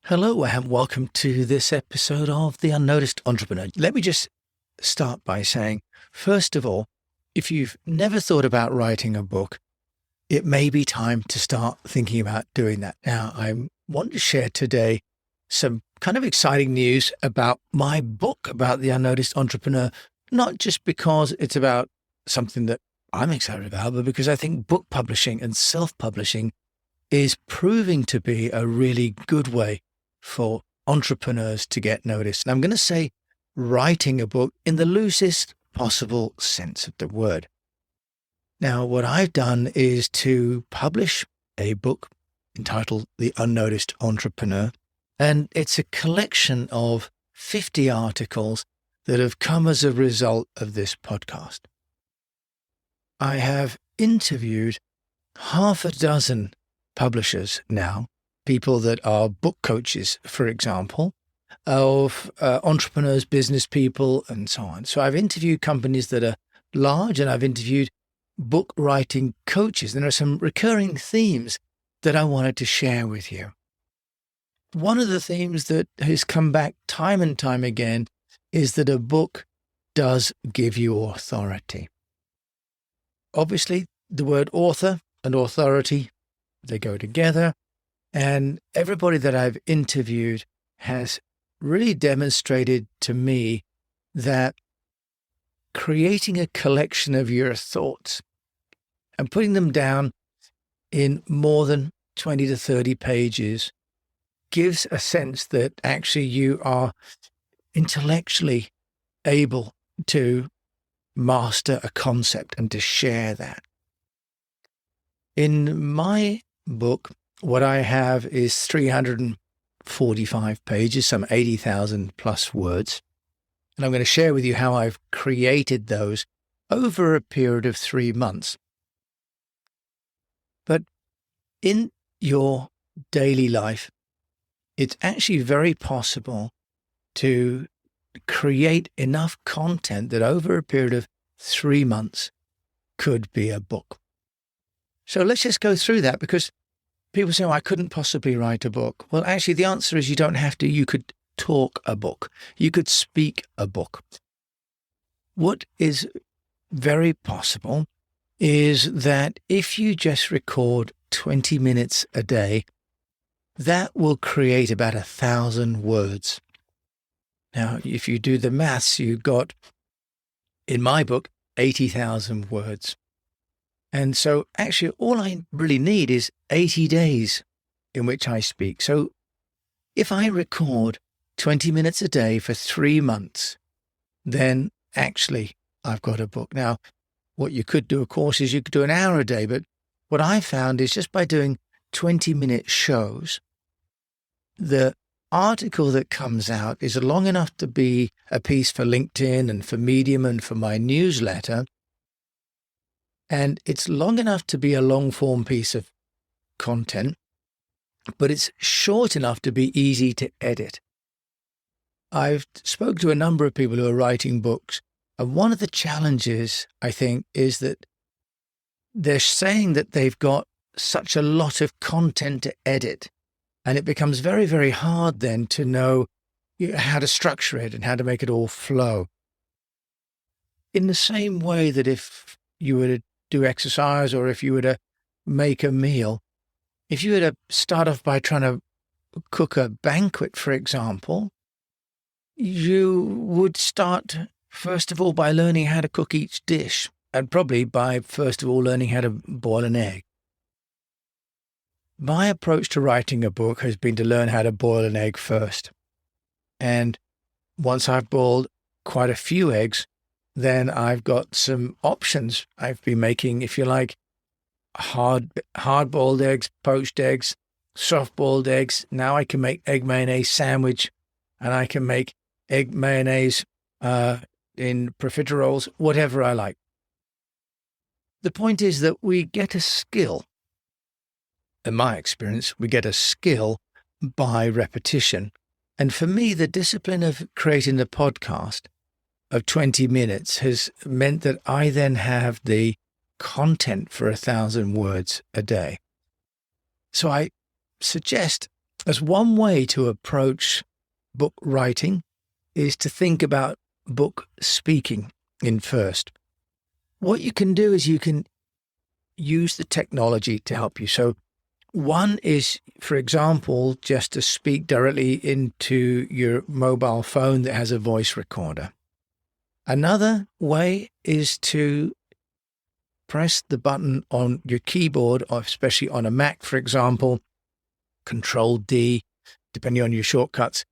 Hello and welcome to this episode of The Unnoticed Entrepreneur. Let me just start by saying, first of all, if you've never thought about writing a book, it may be time to start thinking about doing that. Now, I want to share today some kind of exciting news about my book about the unnoticed entrepreneur, not just because it's about something that I'm excited about, but because I think book publishing and self-publishing is proving to be a really good way for entrepreneurs to get noticed. And I'm going to say writing a book in the loosest possible sense of the word. Now, what I've done is to publish a book entitled The Unnoticed Entrepreneur, and it's a collection of 50 articles that have come as a result of this podcast. I have interviewed half a dozen publishers now, people that are book coaches, for example, of entrepreneurs, business people, and so on. So I've interviewed companies that are large, and I've interviewed book writing coaches. There are some recurring themes that I wanted to share with you. One of the themes that has come back time and time again is that a book does give you authority. Obviously, the word author and authority, they go together. And everybody that I've interviewed has really demonstrated to me that creating a collection of your thoughts and putting them down in more than 20 to 30 pages gives a sense that actually you are intellectually able to master a concept and to share that. In my book, what I have is 345 pages, some 80,000 plus words. And I'm going to share with you how I've created those over a period of 3 months. But in your daily life, it's actually very possible to create enough content that over a period of 3 months could be a book. So let's just go through that, because people say, I couldn't possibly write a book. Well, actually, the answer is you don't have to. You could talk a book. You could speak a book. What is very possible is that if you just record 20 minutes a day, that will create about 1,000 words. Now, if you do the maths, you've got, in my book, 80,000 words. And so actually all I really need is 80 days in which I speak. So if I record 20 minutes a day for 3 months, then actually I've got a book. Now, what you could do, of course, is you could do an hour a day. But what I found is just by doing 20-minute shows, the article that comes out is long enough to be a piece for LinkedIn and for Medium and for my newsletter. And it's long enough to be a long-form piece of content, but it's short enough to be easy to edit. I've spoken to a number of people who are writing books, and one of the challenges, I think, is that they're saying that they've got such a lot of content to edit, and it becomes very, very hard then to know how to structure it and how to make it all flow. In the same way that if you were to do exercise, or if you were to make a meal, if you were to start off by trying to cook a banquet, for example, you would start, first of all, by learning how to cook each dish, and probably by, first of all, learning how to boil an egg. My approach to writing a book has been to learn how to boil an egg first. And once I've boiled quite a few eggs, then I've got some options. I've been making, if you like, hard-boiled eggs, poached eggs, soft-boiled eggs. Now I can make egg mayonnaise sandwich, and I can make egg mayonnaise in profiteroles, whatever I like. The point is that we get a skill. In my experience, we get a skill by repetition. And for me, the discipline of creating the podcast of 20 minutes has meant that I then have the content for 1,000 words a day. So I suggest as one way to approach book writing is to think about book speaking in first. What you can do is you can use the technology to help you. So one is, for example, just to speak directly into your mobile phone that has a voice recorder. Another way is to press the button on your keyboard, or especially on a Mac, for example, Control D, depending on your shortcuts,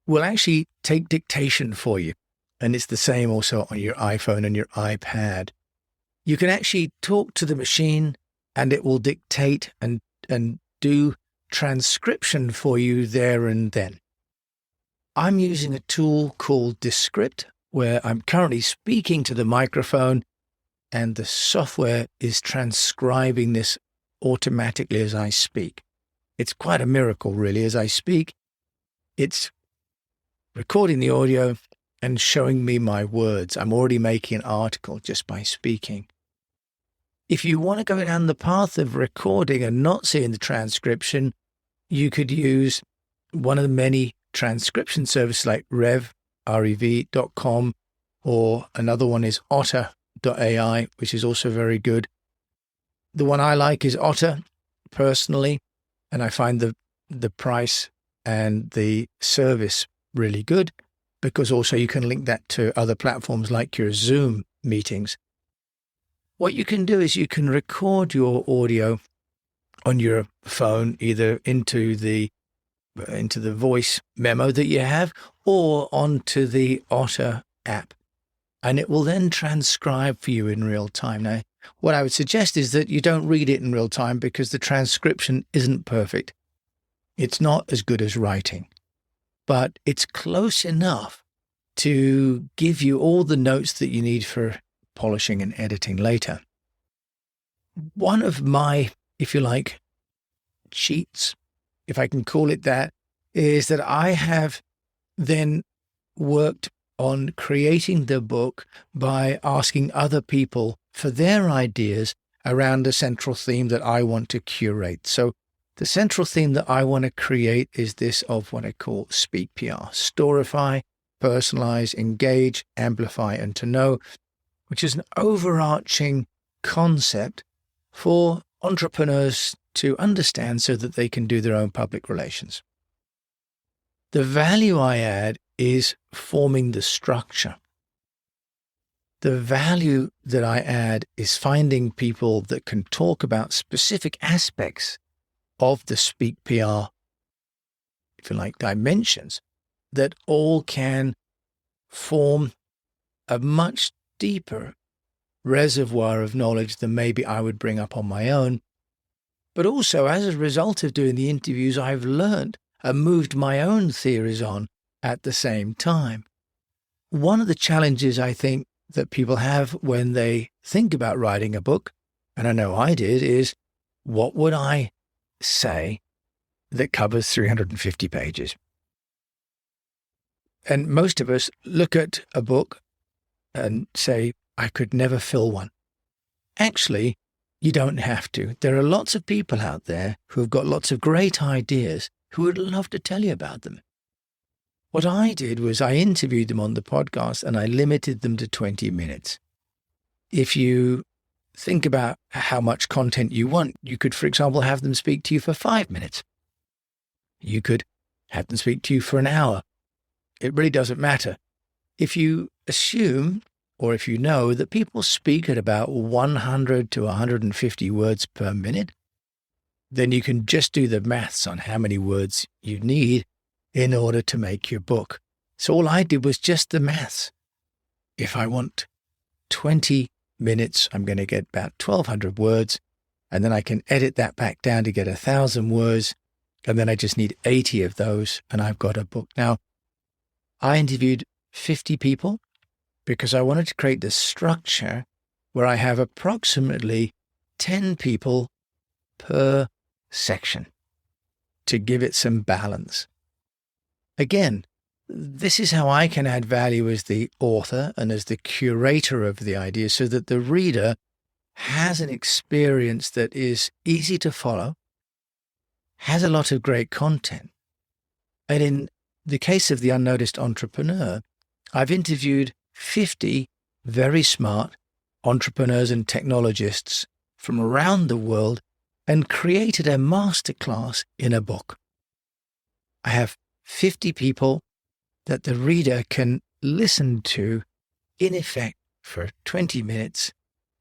will actually take dictation for you. And it's the same also on your iPhone and your iPad. You can actually talk to the machine and it will dictate and do transcription for you there and then. I'm using a tool called Descript, where I'm currently speaking to the microphone and the software is transcribing this automatically as I speak. It's quite a miracle, really. As I speak, it's recording the audio and showing me my words. I'm already making an article just by speaking. If you want to go down the path of recording and not seeing the transcription, you could use one of the many transcription services like rev.com, or another one is otter.ai, which is also very good. The one I like is Otter, personally, and I find the price and the service really good, because also you can link that to other platforms like your Zoom meetings. What you can do is you can record your audio on your phone, either into the voice memo that you have or onto the Otter app, and it will then transcribe for you in real time. Now, what I would suggest is that you don't read it in real time, because the transcription isn't perfect. It's not as good as writing, but it's close enough to give you all the notes that you need for polishing and editing later. One of my, if you like, cheats, if I can call it that, is that I have then worked on creating the book by asking other people for their ideas around a central theme that I want to curate. So the central theme that I want to create is this of what I call Speak PR: storify, personalize, engage, amplify, and to know, which is an overarching concept for entrepreneurs to understand so that they can do their own public relations. The value I add is forming the structure. The value that I add is finding people that can talk about specific aspects of the Speak PR, if you like, dimensions, that all can form a much deeper reservoir of knowledge than maybe I would bring up on my own. But also, as a result of doing the interviews, I've learned and moved my own theories on at the same time. One of the challenges I think that people have when they think about writing a book, and I know I did, is what would I say that covers 350 pages? And most of us look at a book and say, I could never fill one. Actually, you don't have to. There are lots of people out there who have got lots of great ideas who would love to tell you about them. What I did was I interviewed them on the podcast and I limited them to 20 minutes. If you think about how much content you want, you could, for example, have them speak to you for 5 minutes. You could have them speak to you for an hour. It really doesn't matter. If you assume, or if you know, that people speak at about 100 to 150 words per minute, then you can just do the maths on how many words you need in order to make your book. So all I did was just the maths. If I want 20 minutes, I'm going to get about 1,200 words, and then I can edit that back down to get 1,000 words, and then I just need 80 of those, and I've got a book. Now, I interviewed 50 people because I wanted to create this structure where I have approximately 10 people per section to give it some balance. Again, this is how I can add value as the author and as the curator of the idea, so that the reader has an experience that is easy to follow, has a lot of great content, And in the case of The Unnoticed Entrepreneur, I've interviewed 50 very smart entrepreneurs and technologists from around the world and created a masterclass in a book. I have 50 people that the reader can listen to, in effect, for 20 minutes,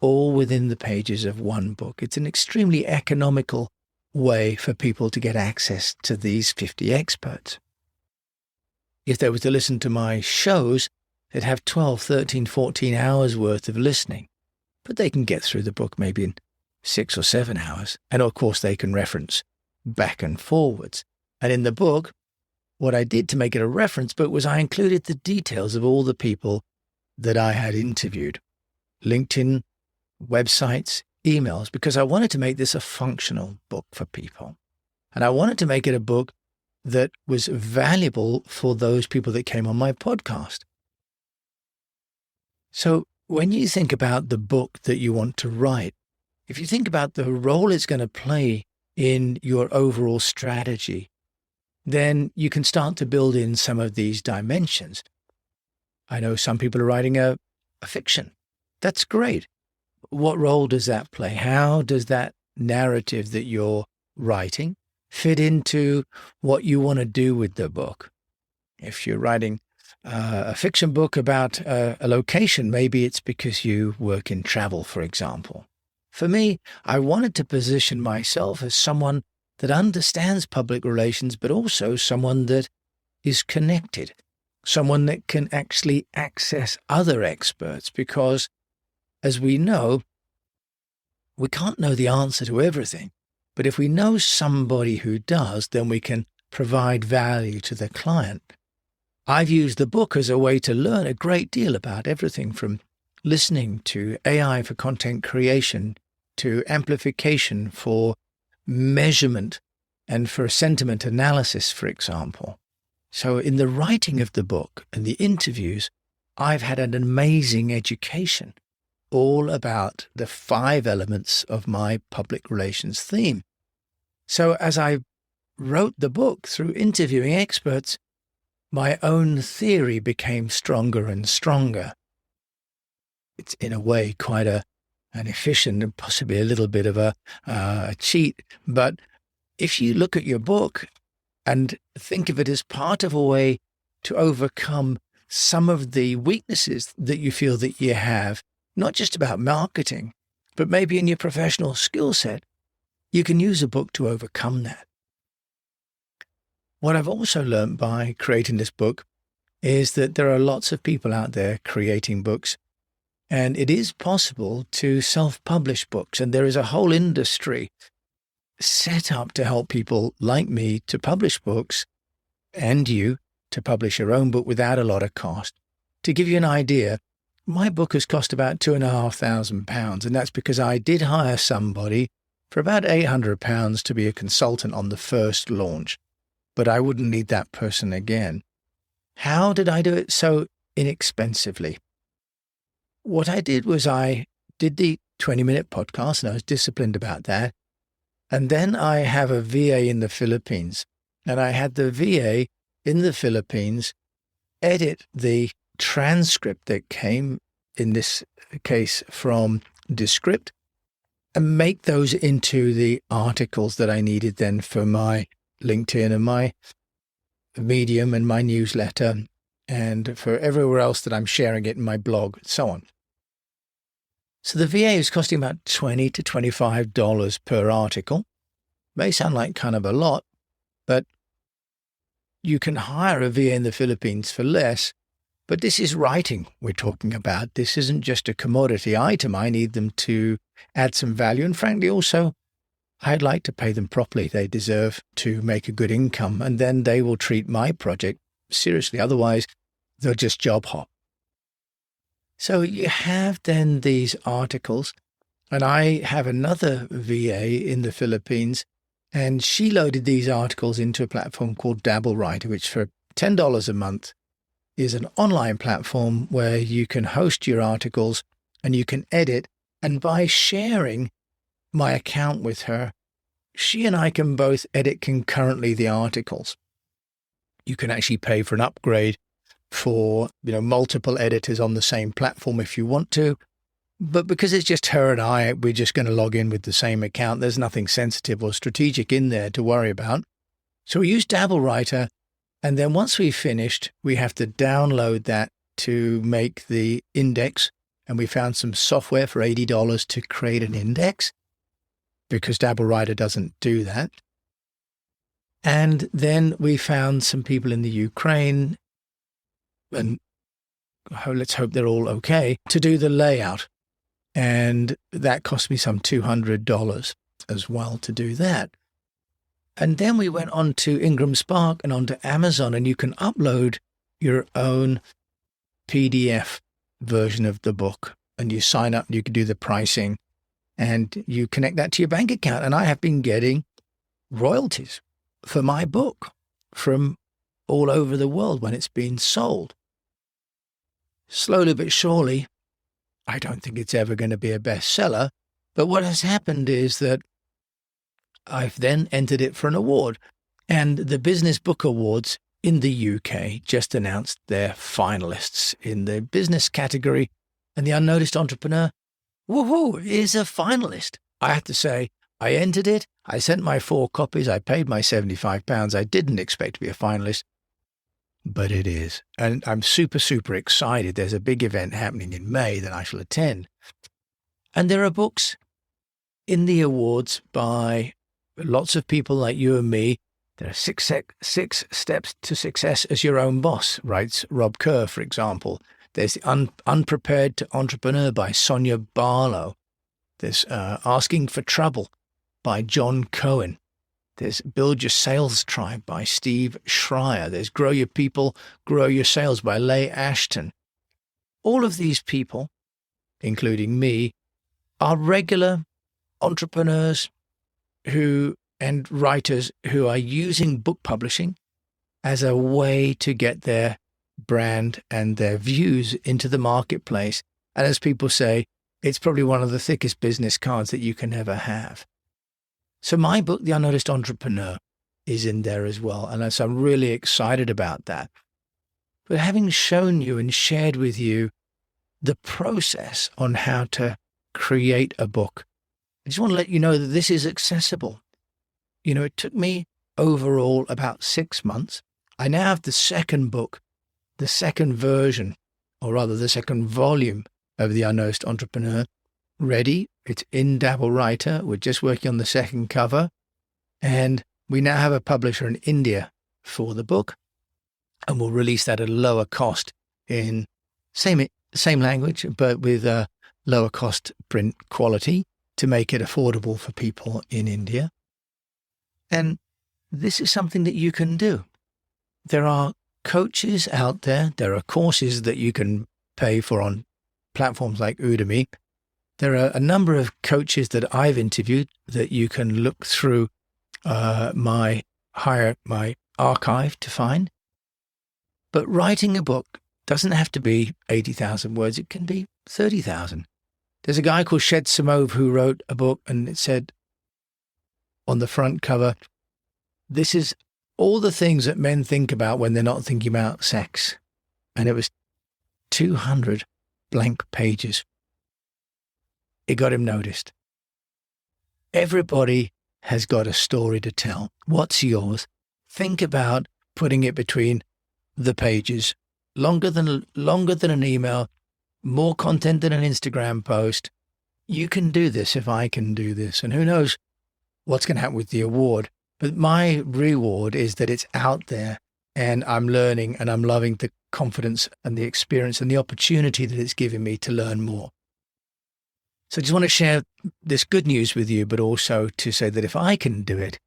all within the pages of one book. It's an extremely economical way for people to get access to these 50 experts. If they were to listen to my shows, they'd have 12, 13, 14 hours worth of listening, but they can get through the book maybe in 6 or 7 hours. And of course, they can reference back and forwards. And in the book, what I did to make it a reference book was I included the details of all the people that I had interviewed, LinkedIn, websites, emails, because I wanted to make this a functional book for people. And I wanted to make it a book that was valuable for those people that came on my podcast. So when you think about the book that you want to write, if you think about the role it's going to play in your overall strategy, then you can start to build in some of these dimensions. I know some people are writing a fiction. That's great. What role does that play? How does that narrative that you're writing fit into what you want to do with the book? If you're writing a fiction book about a location, maybe it's because you work in travel, for example. For me, I wanted to position myself as someone that understands public relations, but also someone that is connected, someone that can actually access other experts, because as we know, we can't know the answer to everything. But if we know somebody who does, then we can provide value to the client. I've used the book as a way to learn a great deal about everything from listening to AI for content creation to amplification for measurement and for sentiment analysis, for example. So in the writing of the book and the interviews, I've had an amazing education all about the 5 elements of my public relations theme. So as I wrote the book through interviewing experts, my own theory became stronger and stronger. It's in a way quite an efficient and possibly a little bit of a cheat. But if you look at your book and think of it as part of a way to overcome some of the weaknesses that you feel that you have, not just about marketing, but maybe in your professional skill set, you can use a book to overcome that. What I've also learned by creating this book is that there are lots of people out there creating books, and it is possible to self-publish books. And there is a whole industry set up to help people like me to publish books and you to publish your own book without a lot of cost. To give you an idea, my book has cost about £2,500, and that's because I did hire somebody for about £800 to be a consultant on the first launch, but I wouldn't need that person again. How did I do it so inexpensively? What I did was I did the 20-minute podcast, and I was disciplined about that. And then I have a VA in the Philippines, and I had the VA in the Philippines edit the transcript that came, in this case, from Descript, and make those into the articles that I needed then for my LinkedIn and my Medium and my newsletter, and for everywhere else that I'm sharing it in my blog, and so on. So the VA is costing about $20 to $25 per article. May sound like kind of a lot, but you can hire a VA in the Philippines for less. But this is writing we're talking about. This isn't just a commodity item. I need them to add some value. And frankly, also, I'd like to pay them properly. They deserve to make a good income, and then they will treat my project seriously. Otherwise, they'll just job hop. So you have then these articles, and I have another VA in the Philippines, and she loaded these articles into a platform called DabbleWriter, which for $10 a month is an online platform where you can host your articles and you can edit. And by sharing my account with her, she and I can both edit concurrently the articles. You can actually pay for an upgrade for, multiple editors on the same platform if you want to. But because it's just her and I, we're just going to log in with the same account. There's nothing sensitive or strategic in there to worry about. So we use DabbleWriter. And then once we've finished, we have to download that to make the index. And we found some software for $80 to create an index because DabbleWriter doesn't do that. And then we found some people in the Ukraine, and let's hope they're all okay, to do the layout. And that cost me some $200 as well to do that. And then we went on to Ingram Spark and onto Amazon, and you can upload your own PDF version of the book. And you sign up, and you can do the pricing, and you connect that to your bank account. And I have been getting royalties for my book from all over the world when it's been sold. Slowly but surely, I don't think it's ever going to be a bestseller, but what has happened is that I've then entered it for an award, and the Business Book Awards in the UK just announced their finalists in the business category, and The Unnoticed Entrepreneur, woohoo, is a finalist. I have to say, I entered it, I sent my 4 copies, I paid my £75. I didn't expect to be a finalist, but it is. And I'm super, super excited. There's a big event happening in May that I shall attend. And there are books in the awards by lots of people like you and me. There are six steps to success as your own boss, writes Rob Kerr, for example. There's the Unprepared to Entrepreneur by Sonia Barlow. There's Asking for Trouble by John Cohen. There's Build Your Sales Tribe by Steve Schreier. There's Grow Your People, Grow Your Sales by Leigh Ashton. All of these people, including me, are regular entrepreneurs and writers who are using book publishing as a way to get their brand and their views into the marketplace. And as people say, it's probably one of the thickest business cards that you can ever have. So my book, The Unnoticed Entrepreneur, is in there as well. And so I'm really excited about that. But having shown you and shared with you the process on how to create a book, I just want to let you know that this is accessible. It took me overall about 6 months. I now have the second book, the second version, or rather the second volume of The Unnoticed Entrepreneur, ready. It's in DabbleWriter. We're just working on the second cover. And we now have a publisher in India for the book. And we'll release that at a lower cost in same language, but with a lower cost print quality to make it affordable for people in India. And this is something that you can do. There are coaches out there. There are courses that you can pay for on platforms like Udemy. There are a number of coaches that I've interviewed that you can look through my archive to find. But writing a book doesn't have to be 80,000 words. It can be 30,000. There's a guy called Shed Samov who wrote a book, and it said on the front cover, this is all the things that men think about when they're not thinking about sex. And it was 200 blank pages. It got him noticed. Everybody has got a story to tell. What's yours? Think about putting it between the pages. Longer than an email, more content than an Instagram post. You can do this if I can do this. And who knows what's going to happen with the award. But my reward is that it's out there and I'm learning and I'm loving the confidence and the experience and the opportunity that it's given me to learn more. So I just want to share this good news with you, but also to say that if I can do it,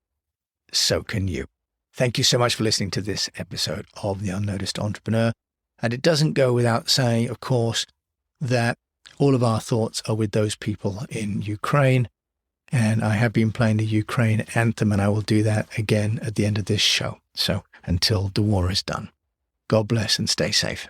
so can you. Thank you so much for listening to this episode of The Unnoticed Entrepreneur. And it doesn't go without saying, of course, that all of our thoughts are with those people in Ukraine. And I have been playing the Ukraine anthem, and I will do that again at the end of this show. So until the war is done, God bless and stay safe.